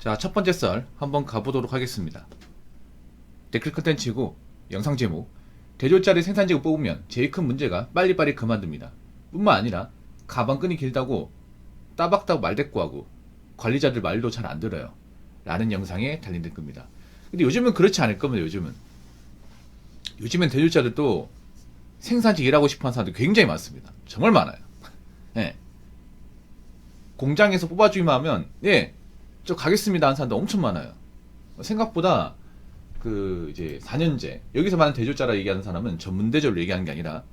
자, 첫 번째 썰 한번 가보도록 하겠습니다. 댓글 컨텐츠고 영상 제목: 대졸자리 생산직을 뽑으면 제일 큰 문제가 빨리빨리 그만둡니다. 뿐만 아니라 가방끈이 길다고 따박따박 말대꾸하고 관리자들 말도 잘 안 들어요. 라는 영상에 달린 댓글입니다. 근데 요즘은 그렇지 않을 겁니다. 요즘엔 대졸자들도 생산직 일하고 싶어하는 사람들이 굉장히 많습니다. 정말 많아요. 예. 공장에서 뽑아주기만 하면 저 가겠습니다 하는 사람들 엄청 많아요. 생각보다 이제 4년제, 여기서 말하는 대졸자라 얘기하는 사람은 전문대졸로 얘기하는 게 아니라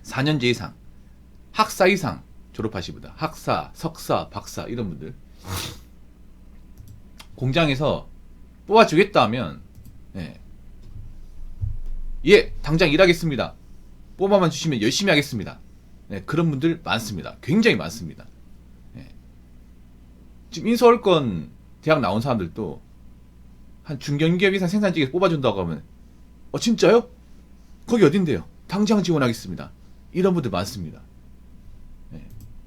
4년제 이상, 학사 이상 졸업하신 분들, 학사, 석사, 박사 이런 분들 공장에서 뽑아주겠다 하면 당장 일하겠습니다. 뽑아만 주시면 열심히 하겠습니다. 그런 분들 많습니다. 굉장히 많습니다. 지금 인서울권 대학 나온 사람들도 한 중견기업 이상 생산직에서 뽑아준다고 하면 진짜요? 거기 어딘데요? 당장 지원하겠습니다. 이런 분들 많습니다.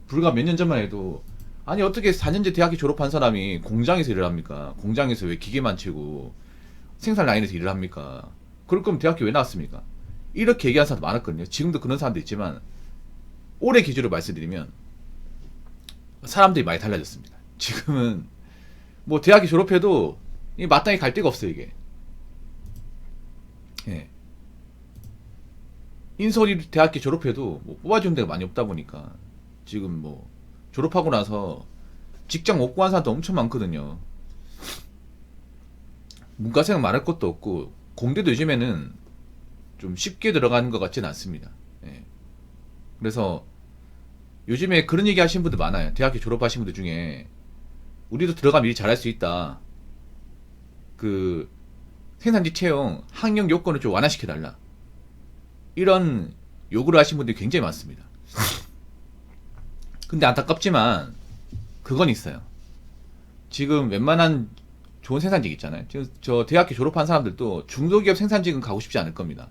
불과 몇 년 전만 해도 아니 어떻게 4년제 대학교 졸업한 사람이 공장에서 일을 합니까? 공장에서 왜 기계만 치고 생산 라인에서 일을 합니까? 그럴 거면 대학교 왜 나왔습니까? 이렇게 얘기하는 사람도 많았거든요. 지금도 그런 사람도 있지만 올해 기준으로 말씀드리면 사람들이 많이 달라졌습니다. 지금은 뭐 대학교 졸업해도 마땅히 갈 데가 없어요. 이게 인서울 대학교 졸업해도 뭐 뽑아주는 데가 많이 없다 보니까 지금 뭐 졸업하고 나서 직장 못 구한 사람도 엄청 많거든요. 문과생은 말할 것도 없고 공대도 요즘에는 좀 쉽게 들어가는 것 같지는 않습니다. 그래서 요즘에 그런 얘기 하시는 분들 많아요. 대학교 졸업하신 분들 중에 우리도 들어가면 일 잘할 수 있다. 생산직 채용 학력 요건을 좀 완화시켜달라. 이런 요구를 하신 분들이 굉장히 많습니다. 근데 안타깝지만 그건 있어요. 지금 웬만한 좋은 생산직 있잖아요. 지금 저 대학교 졸업한 사람들도 중소기업 생산직은 가고 싶지 않을 겁니다.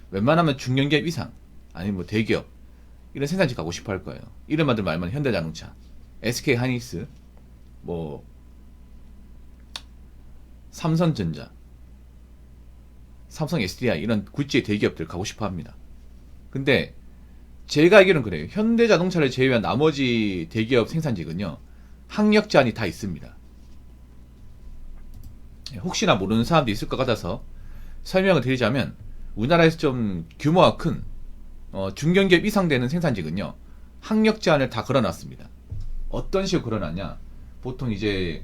웬만하면 중견기업 이상 아니면 뭐 대기업 이런 생산직 가고 싶어 할 거예요. 이름만 말만 현대자동차, SK 하이닉스, 뭐 삼성전자, 삼성 SDI 이런 굴지의 대기업들 가고 싶어 합니다. 근데 제가 알기로는 그래요. 현대자동차를 제외한 나머지 대기업 생산직은요, 학력 제한이 다 있습니다. 혹시나 모르는 사람도 있을 것 같아서 설명을 드리자면, 우리나라에서 좀 규모가 큰 중견기업 이상 되는 생산직은요, 학력 제한을 다 걸어놨습니다. 어떤 식으로 걸어놨냐? 보통 이제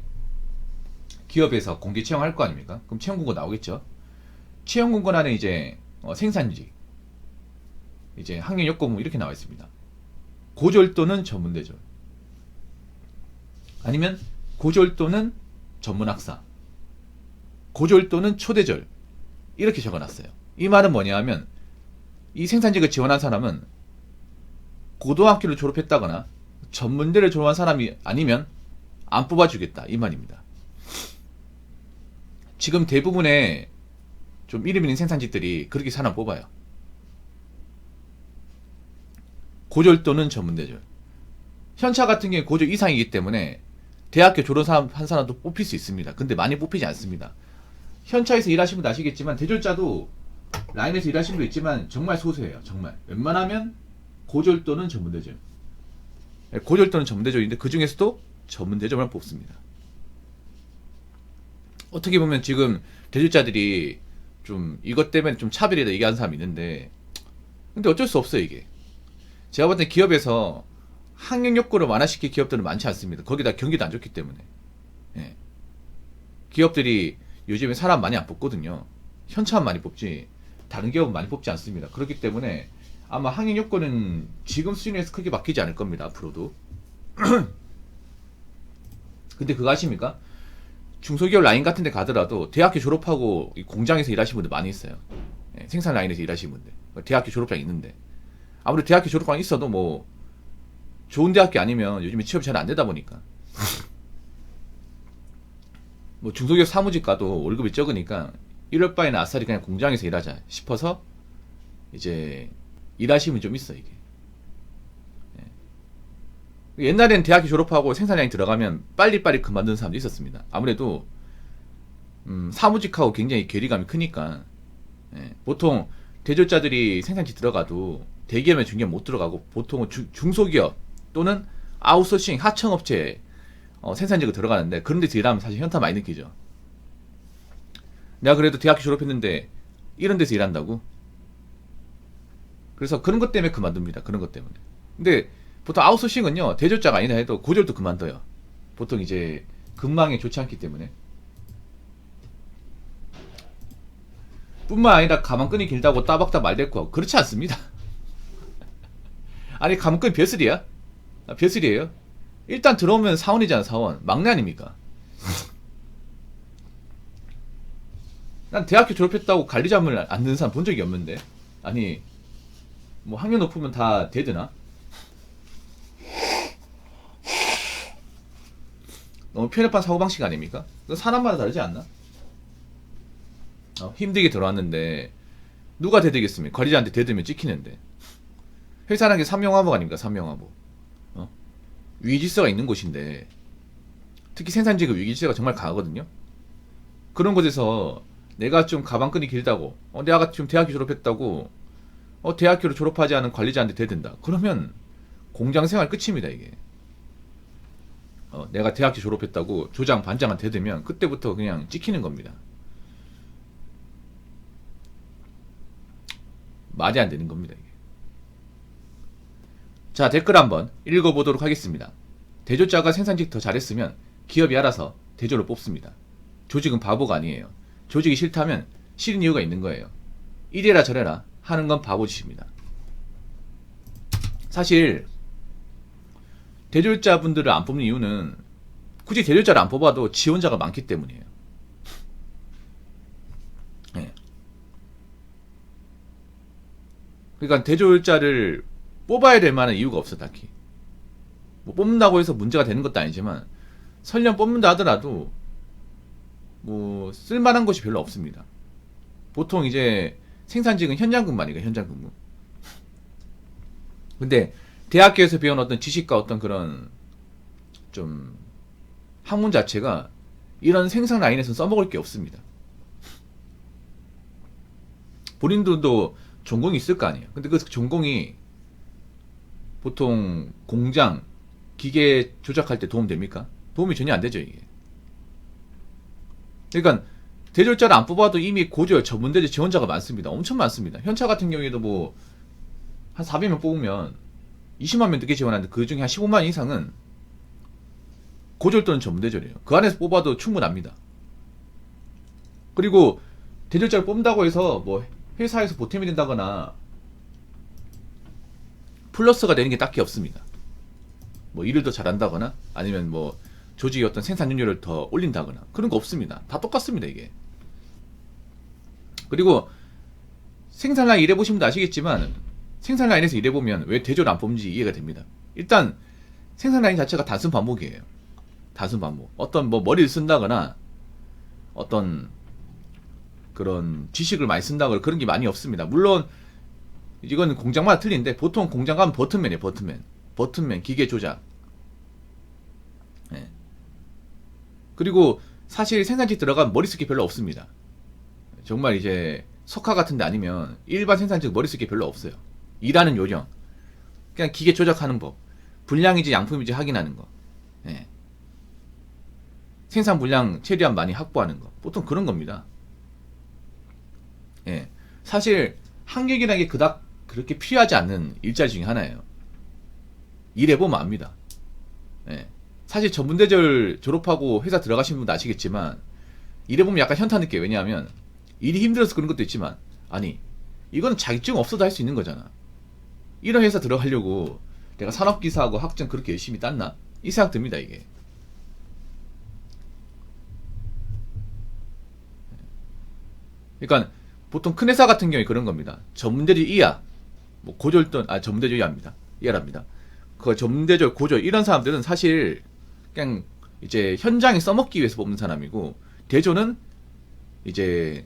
기업에서 공개 채용할 거 아닙니까? 그럼 채용공고 나오겠죠? 채용공고 안에 이제 생산직, 이제 학력 요건 이렇게 나와 있습니다. 고졸 또는 전문대졸, 아니면 고졸 또는 전문학사, 고졸 또는 초대졸, 이렇게 적어놨어요. 이 말은 뭐냐 하면, 이 생산직을 지원한 사람은 고등학교를 졸업했다거나 전문대를 졸업한 사람이 아니면 안 뽑아주겠다, 이 말입니다. 지금 대부분의 좀 이름 있는 생산직들이 그렇게 사람 뽑아요. 고졸 또는 전문대졸. 현차 같은 경우에 고졸 이상이기 때문에 대학교 졸업한 사람도 뽑힐 수 있습니다. 근데 많이 뽑히지 않습니다. 현차에서 일하시는 분도 아시겠지만 대졸자도 라인에서 일하시는 분도 있지만 정말 소수예요. 정말 웬만하면 고졸 또는 전문대졸, 고졸 또는 전문대졸인데 그 중에서도 전문대졸만 뽑습니다. 어떻게 보면 지금 대졸자들이 좀 이것 때문에 좀 차별이다 얘기하는 사람이 있는데, 근데 어쩔 수 없어요. 이게 제가 볼 때 기업에서 학력 요건을 완화시킬 기업들은 많지 않습니다. 거기다 경기도 안 좋기 때문에. 기업들이 요즘에 사람 많이 안 뽑거든요. 현차만 많이 뽑지 다른 기업은 많이 뽑지 않습니다. 그렇기 때문에 아마 학력 요건은 지금 수준에서 크게 바뀌지 않을 겁니다. 앞으로도. 근데 그거 아십니까? 중소기업 라인 같은 데 가더라도 대학교 졸업하고 공장에서 일하시는 분들 많이 있어요. 생산 라인에서 일하시는 분들. 대학교 졸업장 있는데. 아무래도 대학교 졸업장 있어도 뭐 좋은 대학교 아니면 요즘에 취업이 잘 안 되다 보니까 뭐 중소기업 사무직 가도 월급이 적으니까 이럴 바에는 아싸리 그냥 공장에서 일하자 싶어서 이제 일하시면 좀 있어 이게. 옛날엔 대학교 졸업하고 생산량이 들어가면 빨리빨리 그만두는 사람도 있었습니다. 아무래도 사무직하고 굉장히 괴리감이 크니까. 예, 보통 대졸자들이 생산직 들어가도 대기업에 중기업 못 들어가고 보통은 중소기업 또는 아웃소싱 하청업체 생산직으로 들어가는데, 그런 데서 일하면 사실 현타 많이 느끼죠. 내가 그래도 대학교 졸업했는데 이런 데서 일한다고? 그래서 그런 것 때문에 그만둡니다. 그런 것 때문에. 근데 보통 아웃소싱은요, 대졸자가 아니라 해도 고졸도 그만둬요. 보통 이제 근무항이 좋지 않기 때문에. 뿐만 아니라 가만끈이 길다고 따박따 말대꾸하고 그렇지 않습니다. 아니, 가만끈이 벼슬이야? 벼슬이에요? 일단 들어오면 사원이잖아. 사원. 막내 아닙니까? 난 대학교 졸업했다고 관리자물 안 드는 사람 본 적이 없는데. 아니, 뭐 학년 높으면 다 되드나? 너무 편협한 사고방식 아닙니까? 사람마다 다르지 않나? 힘들게 들어왔는데 누가 대들겠습니까? 관리자한테 대들면 찍히는데. 회사라는 게 삼명하복 아닙니까? 삼명하복. 위기질서가 있는 곳인데, 특히 생산직의 위기질서가 정말 강하거든요. 그런 곳에서 내가 좀 가방끈이 길다고, 내가 지금 대학교 졸업했다고 대학교를 졸업하지 않은 관리자한테 대든다. 그러면 공장생활 끝입니다. 이게. 내가 대학교 졸업했다고 조장 반장한테 대들면 그때부터 그냥 찍히는 겁니다. 말이 안 되는 겁니다. 이게. 자, 댓글 한번 읽어보도록 하겠습니다. 대졸자가 생산직 더 잘했으면 기업이 알아서 대졸을 뽑습니다. 조직은 바보가 아니에요. 조직이 싫다면 싫은 이유가 있는 거예요. 이래라 저래라 하는 건 바보짓입니다. 사실 대졸자분들을 안 뽑는 이유는 굳이 대졸자를 안 뽑아도 지원자가 많기 때문이에요. 네. 그러니까 대졸자를 뽑아야 될 만한 이유가 없어. 딱히 뭐 뽑는다고 해서 문제가 되는 것도 아니지만, 설령 뽑는다 하더라도 뭐 쓸만한 것이 별로 없습니다. 보통 이제 생산직은 현장 근무니까 현장 근무. 근데 대학교에서 배운 어떤 지식과 어떤 그런 좀 학문 자체가 이런 생산 라인에서 써먹을 게 없습니다. 본인들도 전공이 있을 거 아니에요. 근데 그 전공이 보통 공장, 기계 조작할 때 도움 됩니까? 도움이 전혀 안 되죠, 이게. 그러니까 대졸자를 안 뽑아도 이미 고졸, 전문대졸 지원자가 많습니다. 엄청 많습니다. 현차 같은 경우에도 뭐 한 400명 뽑으면 20만 명 늦게 지원하는데 그 중에 한 15만 이상은 고졸 또는 전문대졸이에요. 그 안에서 뽑아도 충분합니다. 그리고 대졸자를 뽑는다고 해서 뭐 회사에서 보탬이 된다거나 플러스가 되는 게 딱히 없습니다. 뭐 일을 더 잘한다거나 아니면 뭐 조직의 어떤 생산율을 더 올린다거나 그런 거 없습니다. 다 똑같습니다, 이게. 그리고 생산 라인 일해보시면 아시겠지만, 생산 라인에서 일해보면 왜 대졸 안 뽑는지 이해가 됩니다. 일단 생산 라인 자체가 단순 반복이에요. 단순 반복. 어떤 뭐 머리를 쓴다거나 어떤 그런 지식을 많이 쓴다거나 그런 게 많이 없습니다. 물론 이건 공장마다 틀린데 보통 공장 가면 버튼맨이에요. 버튼맨 기계 조작. 예. 그리고 사실 생산직 들어가면 머리 쓸 게 별로 없습니다. 정말 이제 석화 같은 데 아니면 일반 생산직 머리 쓸 게 별로 없어요. 일하는 요령, 그냥 기계 조작하는 법, 분량인지 양품인지 확인하는 거, 예. 생산 분량 최대한 많이 확보하는 거, 보통 그런 겁니다. 예. 사실 한객이라는 게 그닥 그렇게 필요하지 않는 일자리 중에 하나예요. 일해보면 압니다. 예. 사실 전문대졸 졸업하고 회사 들어가신 분도 아시겠지만, 일해보면 약간 현타 느껴요. 왜냐하면 일이 힘들어서 그런 것도 있지만, 아니 이거는 자격증 없어도 할 수 있는 거잖아. 이런 회사 들어가려고 내가 산업기사하고 학점 그렇게 열심히 땄나? 이 생각 듭니다, 이게. 그러니까 보통 큰 회사 같은 경우에 그런 겁니다. 전문대졸 이하, 뭐 고졸 전문대졸 이하입니다. 이하랍니다. 그 전문대졸, 고졸 이런 사람들은 사실 그냥 이제 현장에 써먹기 위해서 뽑는 사람이고, 대졸은 이제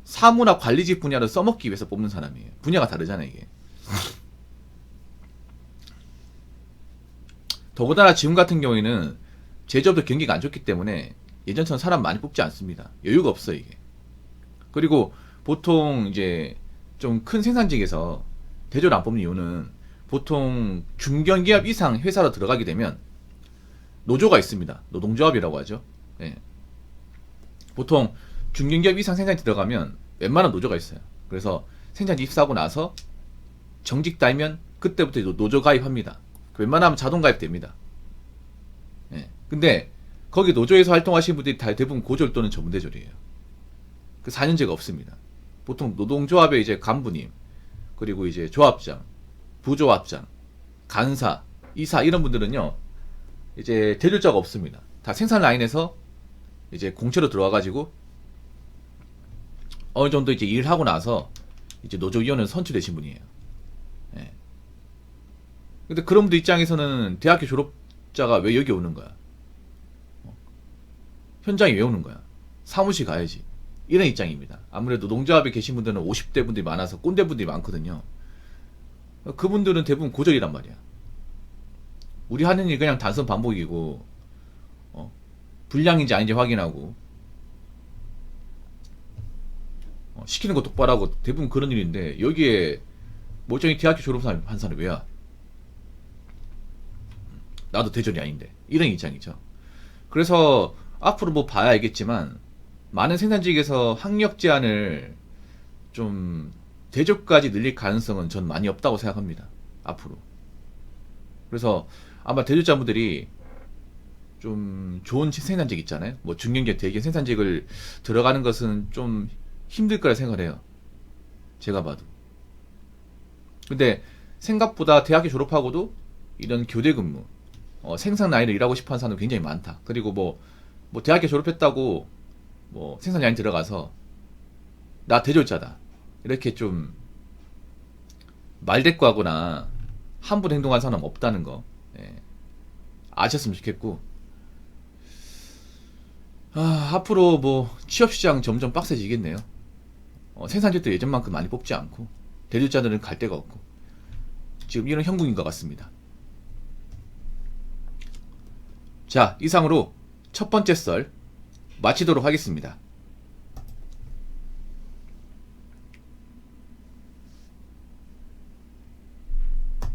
사무나 관리직 분야를 써먹기 위해서 뽑는 사람이에요. 분야가 다르잖아요, 이게. 더군다나 지금 같은 경우에는 제조업도 경기가 안 좋기 때문에 예전처럼 사람 많이 뽑지 않습니다. 여유가 없어 이게. 그리고 보통 이제 좀 큰 생산직에서 대졸 안 뽑는 이유는 보통 중견기업 이상 회사로 들어가게 되면 노조가 있습니다. 노동조합이라고 하죠. 예. 보통 중견기업 이상 생산이 들어가면 웬만한 노조가 있어요. 그래서 생산직 입사하고 나서 정직 달면 그때부터 노조 가입합니다. 웬만하면 자동 가입됩니다. 예. 근데 거기 노조에서 활동하시는 분들이 다 대부분 고졸 또는 전문대졸이에요. 그 4년제가 없습니다. 보통 노동조합의 이제 간부님, 그리고 이제 조합장, 부조합장, 간사, 이사 이런 분들은요, 이제 대졸자가 없습니다. 다 생산 라인에서 이제 공채로 들어와가지고 어느 정도 이제 일을 하고 나서 이제 노조위원회에 선출되신 분이에요. 예. 근데 그런 분들 입장에서는 대학교 졸업자가 왜 여기 오는 거야? 현장에 왜 오는 거야? 사무실 가야지. 이런 입장입니다. 아무래도 노동조합에 계신 분들은 50대 분들이 많아서 꼰대 분들이 많거든요. 그분들은 대부분 고졸이란 말이야. 우리 하는 일 그냥 단순 반복이고, 불량인지 아닌지 확인하고, 시키는 거 똑바로 하고 대부분 그런 일인데 여기에 멀쩡히 대학교 졸업한 한 사람이 왜야? 나도 대졸이 아닌데. 이런 입장이죠. 그래서 앞으로 뭐 봐야 알겠지만 많은 생산직에서 학력 제한을 좀 대졸까지 늘릴 가능성은 전 많이 없다고 생각합니다. 앞으로. 그래서 아마 대졸자분들이 좀 좋은 생산직 있잖아요. 뭐 중견기업, 대기업 생산직을 들어가는 것은 좀 힘들 거라 생각을 해요. 제가 봐도. 근데 생각보다 대학교 졸업하고도 이런 교대 근무, 생산 라인을 일하고 싶어 하는 사람도 굉장히 많다. 그리고 뭐 대학교 졸업했다고 뭐 생산 라인 들어가서 나 대졸자다. 이렇게 좀 말대꾸하거나 함부로 행동하는 사람 없다는 거, 예, 아셨으면 좋겠고, 앞으로 뭐 취업시장 점점 빡세지겠네요. 생산직도 예전만큼 많이 뽑지 않고 대졸자들은 갈 데가 없고 지금 이런 형국인 것 같습니다. 자, 이상으로 첫 번째 썰 마치도록 하겠습니다.